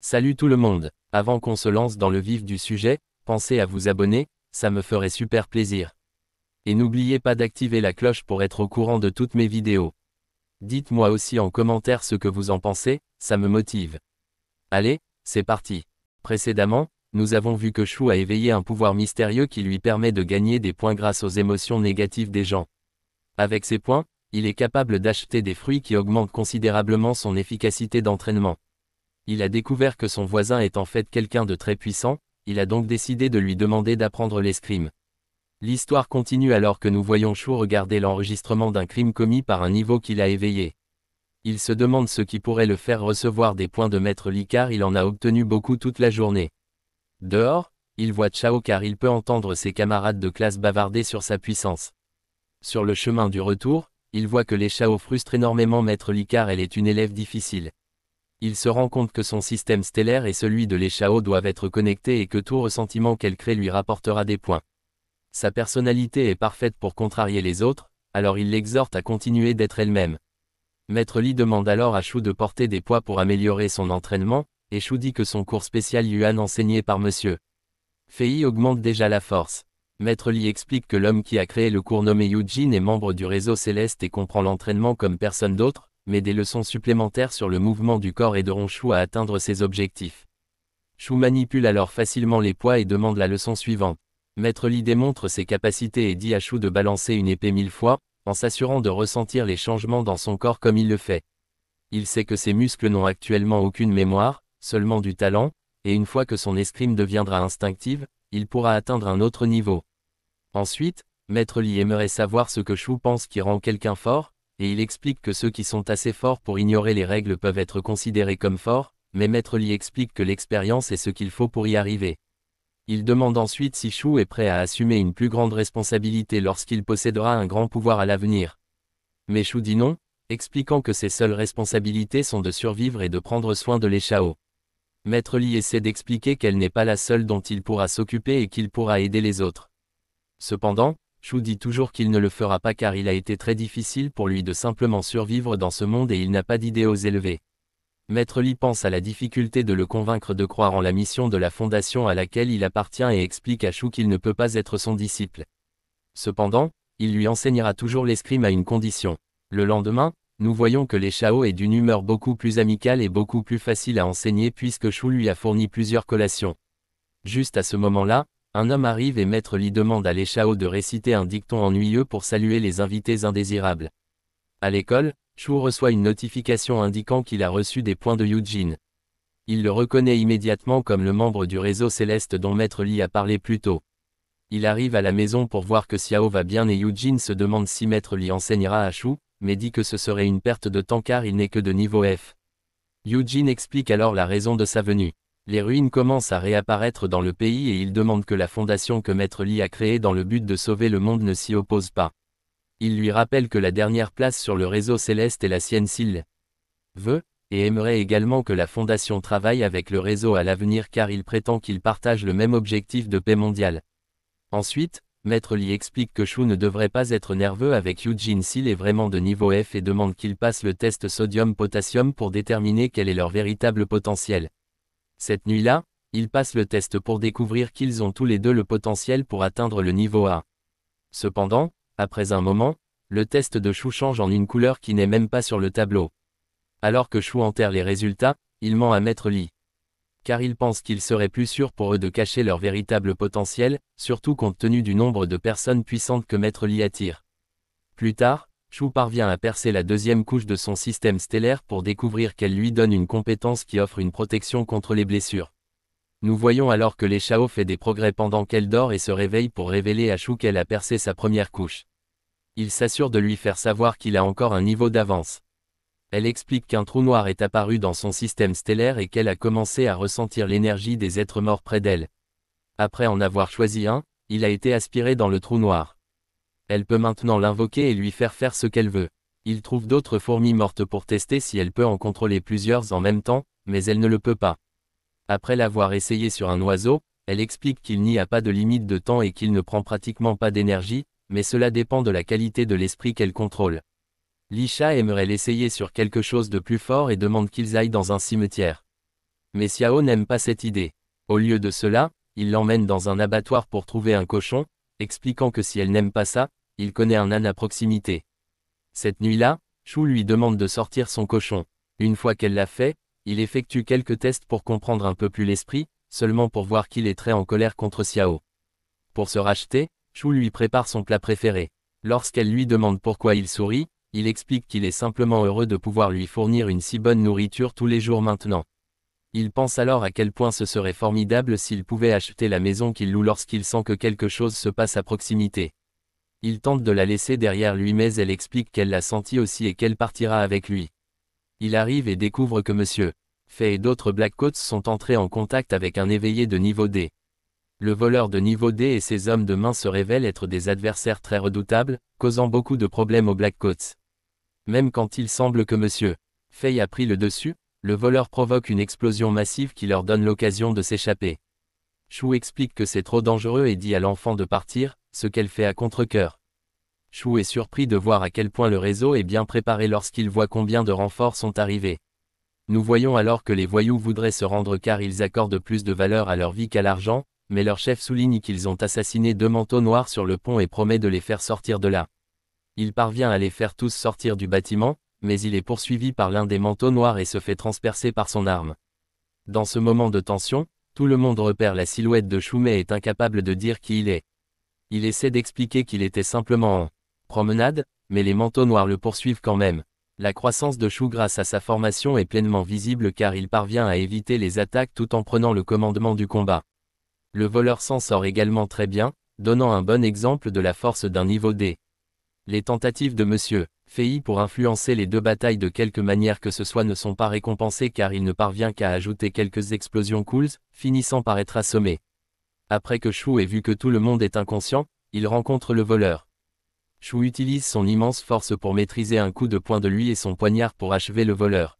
Salut tout le monde. Avant qu'on se lance dans le vif du sujet, pensez à vous abonner, ça me ferait super plaisir. Et n'oubliez pas d'activer la cloche pour être au courant de toutes mes vidéos. Dites-moi aussi en commentaire ce que vous en pensez, ça me motive. Allez, c'est parti. Précédemment, nous avons vu que Shu a éveillé un pouvoir mystérieux qui lui permet de gagner des points grâce aux émotions négatives des gens. Avec ces points, il est capable d'acheter des fruits qui augmentent considérablement son efficacité d'entraînement. Il a découvert que son voisin est en fait quelqu'un de très puissant, il a donc décidé de lui demander d'apprendre l'escrime. L'histoire continue alors que nous voyons Shu regarder l'enregistrement d'un crime commis par un niveau qu'il a éveillé. Il se demande ce qui pourrait le faire recevoir des points de Maître Li car il en a obtenu beaucoup toute la journée. Dehors, il voit Chao car il peut entendre ses camarades de classe bavarder sur sa puissance. Sur le chemin du retour, il voit que les Chao frustrent énormément Maître Li car elle est une élève difficile. Il se rend compte que son système stellaire et celui de l'Échao doivent être connectés et que tout ressentiment qu'elle crée lui rapportera des points. Sa personnalité est parfaite pour contrarier les autres, alors il l'exhorte à continuer d'être elle-même. Maître Li demande alors à Shu de porter des poids pour améliorer son entraînement, et Shu dit que son cours spécial Yuan enseigné par Monsieur Fei augmente déjà la force. Maître Li explique que l'homme qui a créé le cours nommé Yujin est membre du réseau céleste et comprend l'entraînement comme personne d'autre, mais des leçons supplémentaires sur le mouvement du corps aideront Shu à atteindre ses objectifs. Shu manipule alors facilement les poids et demande la leçon suivante. Maître Li démontre ses capacités et dit à Shu de balancer une épée 1000 fois, en s'assurant de ressentir les changements dans son corps comme il le fait. Il sait que ses muscles n'ont actuellement aucune mémoire, seulement du talent, et une fois que son escrime deviendra instinctive, il pourra atteindre un autre niveau. Ensuite, Maître Li aimerait savoir ce que Shu pense qui rend quelqu'un fort, et il explique que ceux qui sont assez forts pour ignorer les règles peuvent être considérés comme forts, mais Maître Li explique que l'expérience est ce qu'il faut pour y arriver. Il demande ensuite si Shu est prêt à assumer une plus grande responsabilité lorsqu'il possédera un grand pouvoir à l'avenir. Mais Shu dit non, expliquant que ses seules responsabilités sont de survivre et de prendre soin de l'Échao. Maître Li essaie d'expliquer qu'elle n'est pas la seule dont il pourra s'occuper et qu'il pourra aider les autres. Cependant, Shu dit toujours qu'il ne le fera pas car il a été très difficile pour lui de simplement survivre dans ce monde et il n'a pas d'idéaux élevés. Maître Li pense à la difficulté de le convaincre de croire en la mission de la fondation à laquelle il appartient et explique à Shu qu'il ne peut pas être son disciple. Cependant, il lui enseignera toujours l'escrime à une condition. Le lendemain, nous voyons que l'Échao est d'une humeur beaucoup plus amicale et beaucoup plus facile à enseigner puisque Shu lui a fourni plusieurs collations. Juste à ce moment-là, un homme arrive et Maître Li demande à l'Échao de réciter un dicton ennuyeux pour saluer les invités indésirables. À l'école, Shu reçoit une notification indiquant qu'il a reçu des points de Yujin. Il le reconnaît immédiatement comme le membre du réseau céleste dont Maître Li a parlé plus tôt. Il arrive à la maison pour voir que Xiao va bien et Yujin se demande si Maître Li enseignera à Shu, mais dit que ce serait une perte de temps car il n'est que de niveau F. Yujin explique alors la raison de sa venue. Les ruines commencent à réapparaître dans le pays et il demande que la fondation que Maître Li a créée dans le but de sauver le monde ne s'y oppose pas. Il lui rappelle que la dernière place sur le réseau céleste est la sienne s'il veut, et aimerait également que la fondation travaille avec le réseau à l'avenir car il prétend qu'ils partagent le même objectif de paix mondiale. Ensuite, Maître Li explique que Shu ne devrait pas être nerveux avec Yujin s'il est vraiment de niveau F et demande qu'il passe le test sodium-potassium pour déterminer quel est leur véritable potentiel. Cette nuit-là, ils passent le test pour découvrir qu'ils ont tous les deux le potentiel pour atteindre le niveau A. Cependant, après un moment, le test de Shu change en une couleur qui n'est même pas sur le tableau. Alors que Shu enterre les résultats, il ment à Maître Li. Car il pense qu'il serait plus sûr pour eux de cacher leur véritable potentiel, surtout compte tenu du nombre de personnes puissantes que Maître Li attire. Plus tard, Shu parvient à percer la deuxième couche de son système stellaire pour découvrir qu'elle lui donne une compétence qui offre une protection contre les blessures. Nous voyons alors que l'Échao fait des progrès pendant qu'elle dort et se réveille pour révéler à Shu qu'elle a percé sa première couche. Il s'assure de lui faire savoir qu'il a encore un niveau d'avance. Elle explique qu'un trou noir est apparu dans son système stellaire et qu'elle a commencé à ressentir l'énergie des êtres morts près d'elle. Après en avoir choisi un, il a été aspiré dans le trou noir. Elle peut maintenant l'invoquer et lui faire faire ce qu'elle veut. Il trouve d'autres fourmis mortes pour tester si elle peut en contrôler plusieurs en même temps, mais elle ne le peut pas. Après l'avoir essayé sur un oiseau, elle explique qu'il n'y a pas de limite de temps et qu'il ne prend pratiquement pas d'énergie, mais cela dépend de la qualité de l'esprit qu'elle contrôle. Lisha aimerait l'essayer sur quelque chose de plus fort et demande qu'ils aillent dans un cimetière. Mais Xiao n'aime pas cette idée. Au lieu de cela, il l'emmène dans un abattoir pour trouver un cochon, expliquant que si elle n'aime pas ça, il connaît un âne à proximité. Cette nuit-là, Shu lui demande de sortir son cochon. Une fois qu'elle l'a fait, il effectue quelques tests pour comprendre un peu plus l'esprit, seulement pour voir qu'il est très en colère contre Xiao. Pour se racheter, Shu lui prépare son plat préféré. Lorsqu'elle lui demande pourquoi il sourit, il explique qu'il est simplement heureux de pouvoir lui fournir une si bonne nourriture tous les jours maintenant. Il pense alors à quel point ce serait formidable s'il pouvait acheter la maison qu'il loue lorsqu'il sent que quelque chose se passe à proximité. Il tente de la laisser derrière lui mais elle explique qu'elle l'a senti aussi et qu'elle partira avec lui. Il arrive et découvre que Monsieur Fei et d'autres Blackcoats sont entrés en contact avec un éveillé de niveau D. Le voleur de niveau D et ses hommes de main se révèlent être des adversaires très redoutables, causant beaucoup de problèmes aux Blackcoats. Même quand il semble que Monsieur Fei a pris le dessus, le voleur provoque une explosion massive qui leur donne l'occasion de s'échapper. Shu explique que c'est trop dangereux et dit à l'enfant de partir, ce qu'elle fait à contre-cœur. Shu est surpris de voir à quel point le réseau est bien préparé lorsqu'il voit combien de renforts sont arrivés. Nous voyons alors que les voyous voudraient se rendre car ils accordent plus de valeur à leur vie qu'à l'argent, mais leur chef souligne qu'ils ont assassiné 2 manteaux noirs sur le pont et promet de les faire sortir de là. Il parvient à les faire tous sortir du bâtiment, mais il est poursuivi par l'un des manteaux noirs et se fait transpercer par son arme. Dans ce moment de tension, tout le monde repère la silhouette de Shu mais est incapable de dire qui il est. Il essaie d'expliquer qu'il était simplement en promenade, mais les manteaux noirs le poursuivent quand même. La croissance de Shu grâce à sa formation est pleinement visible car il parvient à éviter les attaques tout en prenant le commandement du combat. Le voleur s'en sort également très bien, donnant un bon exemple de la force d'un niveau D. Les tentatives de Monsieur Fei pour influencer les 2 batailles de quelque manière que ce soit ne sont pas récompensées car il ne parvient qu'à ajouter quelques explosions cools, finissant par être assommé. Après que Shu ait vu que tout le monde est inconscient, il rencontre le voleur. Shu utilise son immense force pour maîtriser un coup de poing de lui et son poignard pour achever le voleur.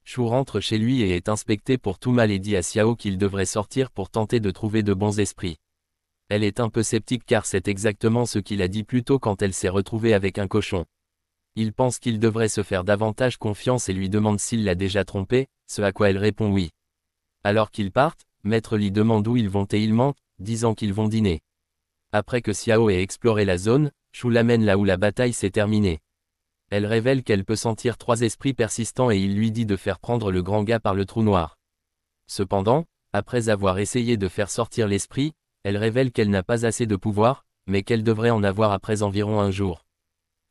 Shu rentre chez lui et est inspecté pour tout mal et dit à Xiao qu'il devrait sortir pour tenter de trouver de bons esprits. Elle est un peu sceptique car c'est exactement ce qu'il a dit plus tôt quand elle s'est retrouvée avec un cochon. Il pense qu'il devrait se faire davantage confiance et lui demande s'il l'a déjà trompé, ce à quoi elle répond oui. Alors qu'ils partent, Maître Li demande où ils vont et il ment, disant qu'ils vont dîner. Après que Xiao ait exploré la zone, Shu l'amène là où la bataille s'est terminée. Elle révèle qu'elle peut sentir 3 esprits persistants et il lui dit de faire prendre le grand gars par le trou noir. Cependant, après avoir essayé de faire sortir l'esprit, elle révèle qu'elle n'a pas assez de pouvoir, mais qu'elle devrait en avoir après environ un jour.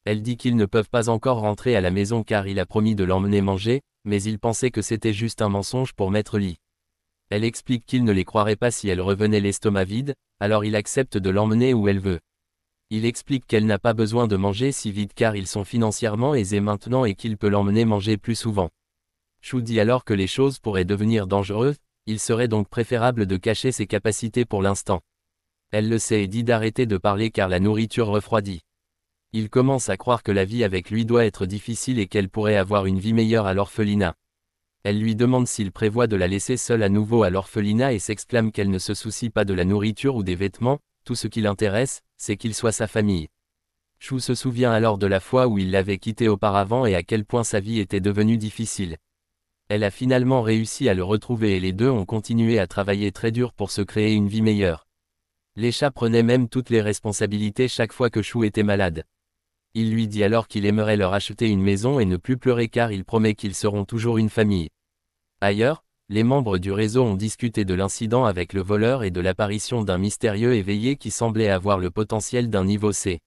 Elle dit qu'ils ne peuvent pas encore rentrer à la maison car il a promis de l'emmener manger, mais il pensait que c'était juste un mensonge pour Maître Li. Elle explique qu'il ne les croirait pas si elle revenait l'estomac vide, alors il accepte de l'emmener où elle veut. Il explique qu'elle n'a pas besoin de manger si vite car ils sont financièrement aisés maintenant et qu'il peut l'emmener manger plus souvent. Shu dit alors que les choses pourraient devenir dangereuses, il serait donc préférable de cacher ses capacités pour l'instant. Elle le sait et dit d'arrêter de parler car la nourriture refroidit. Il commence à croire que la vie avec lui doit être difficile et qu'elle pourrait avoir une vie meilleure à l'orphelinat. Elle lui demande s'il prévoit de la laisser seule à nouveau à l'orphelinat et s'exclame qu'elle ne se soucie pas de la nourriture ou des vêtements, tout ce qui l'intéresse, c'est qu'il soit sa famille. Shu se souvient alors de la fois où il l'avait quitté auparavant et à quel point sa vie était devenue difficile. Elle a finalement réussi à le retrouver et les deux ont continué à travailler très dur pour se créer une vie meilleure. Les chats prenaient même toutes les responsabilités chaque fois que Shu était malade. Il lui dit alors qu'il aimerait leur acheter une maison et ne plus pleurer car il promet qu'ils seront toujours une famille. Ailleurs, les membres du réseau ont discuté de l'incident avec le voleur et de l'apparition d'un mystérieux éveillé qui semblait avoir le potentiel d'un niveau C.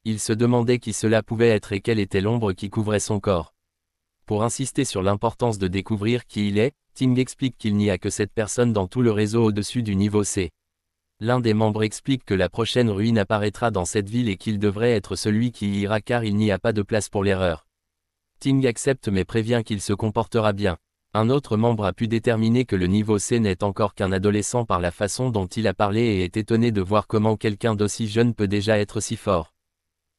Ils se demandaient qui cela pouvait être et quelle était l'ombre qui couvrait son corps. Pour insister sur l'importance de découvrir qui il est, Ting explique qu'il n'y a que cette personne dans tout le réseau au-dessus du niveau C. L'un des membres explique que la prochaine ruine apparaîtra dans cette ville et qu'il devrait être celui qui y ira car il n'y a pas de place pour l'erreur. Ting accepte mais prévient qu'il se comportera bien. Un autre membre a pu déterminer que le niveau C n'est encore qu'un adolescent par la façon dont il a parlé et est étonné de voir comment quelqu'un d'aussi jeune peut déjà être si fort.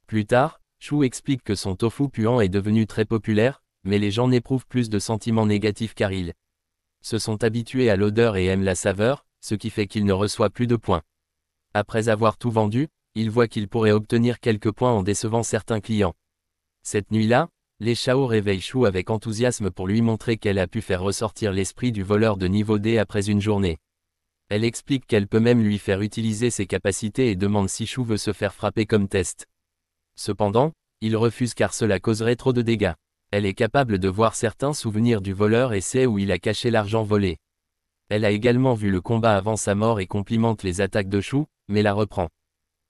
Plus tard, Shu explique que son tofu puant est devenu très populaire, mais les gens n'éprouvent plus de sentiments négatifs car ils se sont habitués à l'odeur et aiment la saveur, ce qui fait qu'il ne reçoit plus de points. Après avoir tout vendu, il voit qu'il pourrait obtenir quelques points en décevant certains clients. Cette nuit-là, Li Shao réveille Shu avec enthousiasme pour lui montrer qu'elle a pu faire ressortir l'esprit du voleur de niveau D après une journée. Elle explique qu'elle peut même lui faire utiliser ses capacités et demande si Shu veut se faire frapper comme test. Cependant, il refuse car cela causerait trop de dégâts. Elle est capable de voir certains souvenirs du voleur et sait où il a caché l'argent volé. Elle a également vu le combat avant sa mort et complimente les attaques de Shu, mais la reprend.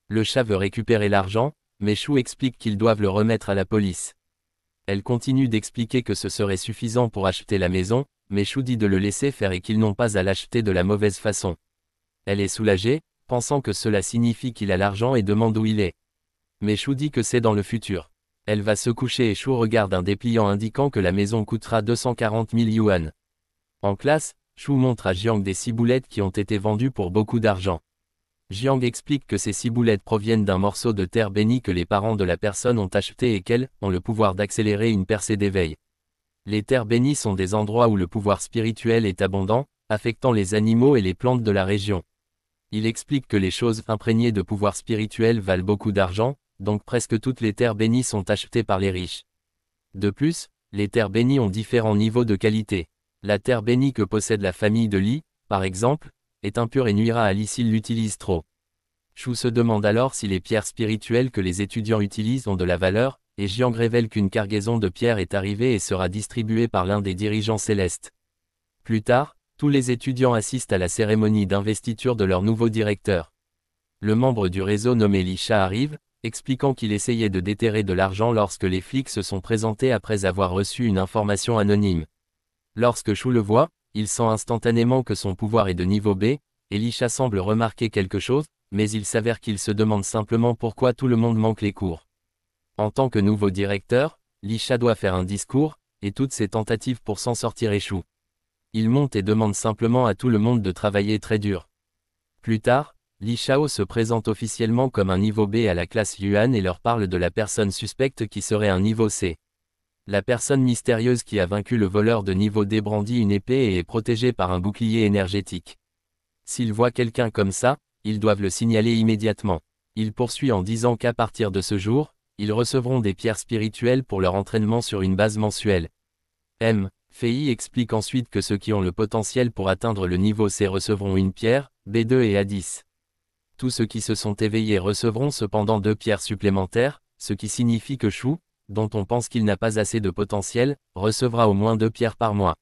Le chat veut récupérer l'argent, mais Shu explique qu'ils doivent le remettre à la police. Elle continue d'expliquer que ce serait suffisant pour acheter la maison, mais Shu dit de le laisser faire et qu'ils n'ont pas à l'acheter de la mauvaise façon. Elle est soulagée, pensant que cela signifie qu'il a l'argent et demande où il est. Mais Shu dit que c'est dans le futur. Elle va se coucher et Shu regarde un dépliant indiquant que la maison coûtera 240 000 yuan. En classe, Shu montre à Jiang des ciboulettes qui ont été vendues pour beaucoup d'argent. Jiang explique que ces ciboulettes proviennent d'un morceau de terre bénie que les parents de la personne ont acheté et qu'elles ont le pouvoir d'accélérer une percée d'éveil. Les terres bénies sont des endroits où le pouvoir spirituel est abondant, affectant les animaux et les plantes de la région. Il explique que les choses imprégnées de pouvoir spirituel valent beaucoup d'argent, donc presque toutes les terres bénies sont achetées par les riches. De plus, les terres bénies ont différents niveaux de qualité. La terre bénie que possède la famille de Li, par exemple, est impure et nuira à Li s'il l'utilise trop. Shu se demande alors si les pierres spirituelles que les étudiants utilisent ont de la valeur, et Jiang révèle qu'une cargaison de pierres est arrivée et sera distribuée par l'un des dirigeants célestes. Plus tard, tous les étudiants assistent à la cérémonie d'investiture de leur nouveau directeur. Le membre du réseau nommé Li Sha arrive, expliquant qu'il essayait de déterrer de l'argent lorsque les flics se sont présentés après avoir reçu une information anonyme. Lorsque Shu le voit, il sent instantanément que son pouvoir est de niveau B, et Li Sha semble remarquer quelque chose, mais il s'avère qu'il se demande simplement pourquoi tout le monde manque les cours. En tant que nouveau directeur, Li Sha doit faire un discours, et toutes ses tentatives pour s'en sortir échouent. Il monte et demande simplement à tout le monde de travailler très dur. Plus tard, Li Shao se présente officiellement comme un niveau B à la classe Yuan et leur parle de la personne suspecte qui serait un niveau C. La personne mystérieuse qui a vaincu le voleur de niveau D brandit une épée et est protégée par un bouclier énergétique. S'ils voient quelqu'un comme ça, ils doivent le signaler immédiatement. Il poursuit en disant qu'à partir de ce jour, ils recevront des pierres spirituelles pour leur entraînement sur une base mensuelle. Fei explique ensuite que ceux qui ont le potentiel pour atteindre le niveau C recevront une pierre, B2 et A10. Tous ceux qui se sont éveillés recevront cependant 2 pierres supplémentaires, ce qui signifie que Shu, dont on pense qu'il n'a pas assez de potentiel, recevra au moins 2 pierres par mois.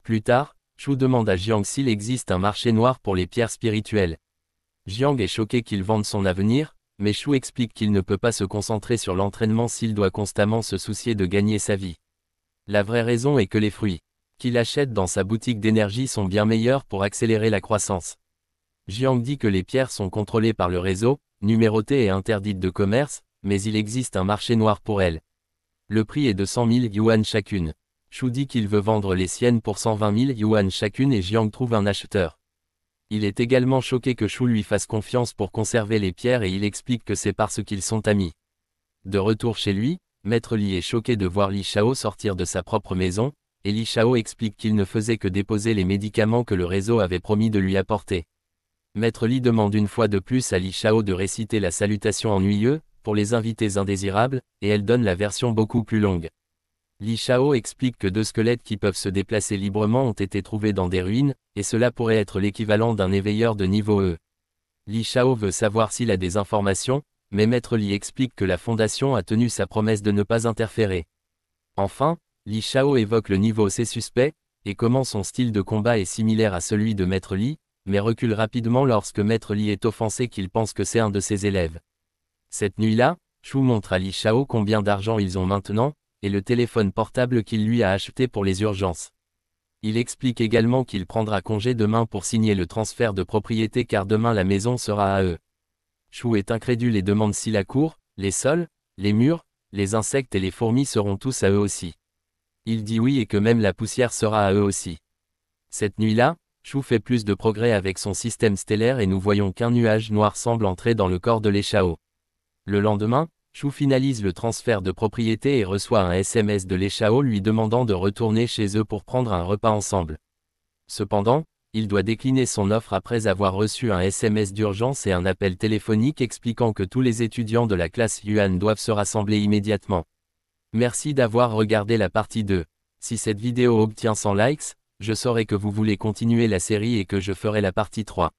Plus tard, Shu demande à Jiang s'il existe un marché noir pour les pierres spirituelles. Jiang est choqué qu'il vende son avenir, mais Shu explique qu'il ne peut pas se concentrer sur l'entraînement s'il doit constamment se soucier de gagner sa vie. La vraie raison est que les fruits qu'il achète dans sa boutique d'énergie sont bien meilleurs pour accélérer la croissance. Jiang dit que les pierres sont contrôlées par le réseau, numérotées et interdites de commerce, mais il existe un marché noir pour elles. Le prix est de 100 000 yuan chacune. Shu dit qu'il veut vendre les siennes pour 120 000 yuan chacune et Jiang trouve un acheteur. Il est également choqué que Shu lui fasse confiance pour conserver les pierres et il explique que c'est parce qu'ils sont amis. De retour chez lui, Maître Li est choqué de voir Li Shao sortir de sa propre maison, et Li Shao explique qu'il ne faisait que déposer les médicaments que le réseau avait promis de lui apporter. Maître Li demande une fois de plus à Li Shao de réciter la salutation ennuyeuse, pour les invités indésirables, et elle donne la version beaucoup plus longue. Li Shao explique que 2 squelettes qui peuvent se déplacer librement ont été trouvés dans des ruines, et cela pourrait être l'équivalent d'un éveilleur de niveau E. Li Shao veut savoir s'il a des informations, mais Maître Li explique que la fondation a tenu sa promesse de ne pas interférer. Enfin, Li Shao évoque le niveau C suspect, et comment son style de combat est similaire à celui de Maître Li, mais recule rapidement lorsque Maître Li est offensé qu'il pense que c'est un de ses élèves. Cette nuit-là, Shu montre à Li Shao combien d'argent ils ont maintenant, et le téléphone portable qu'il lui a acheté pour les urgences. Il explique également qu'il prendra congé demain pour signer le transfert de propriété car demain la maison sera à eux. Shu est incrédule et demande si la cour, les sols, les murs, les insectes et les fourmis seront tous à eux aussi. Il dit oui et que même la poussière sera à eux aussi. Cette nuit-là, Shu fait plus de progrès avec son système stellaire et nous voyons qu'un nuage noir semble entrer dans le corps de Li Shao. Le lendemain, Shu finalise le transfert de propriété et reçoit un SMS de Li Shao lui demandant de retourner chez eux pour prendre un repas ensemble. Cependant, il doit décliner son offre après avoir reçu un SMS d'urgence et un appel téléphonique expliquant que tous les étudiants de la classe Yuan doivent se rassembler immédiatement. Merci d'avoir regardé la partie 2. Si cette vidéo obtient 100 likes, je saurai que vous voulez continuer la série et que je ferai la partie 3.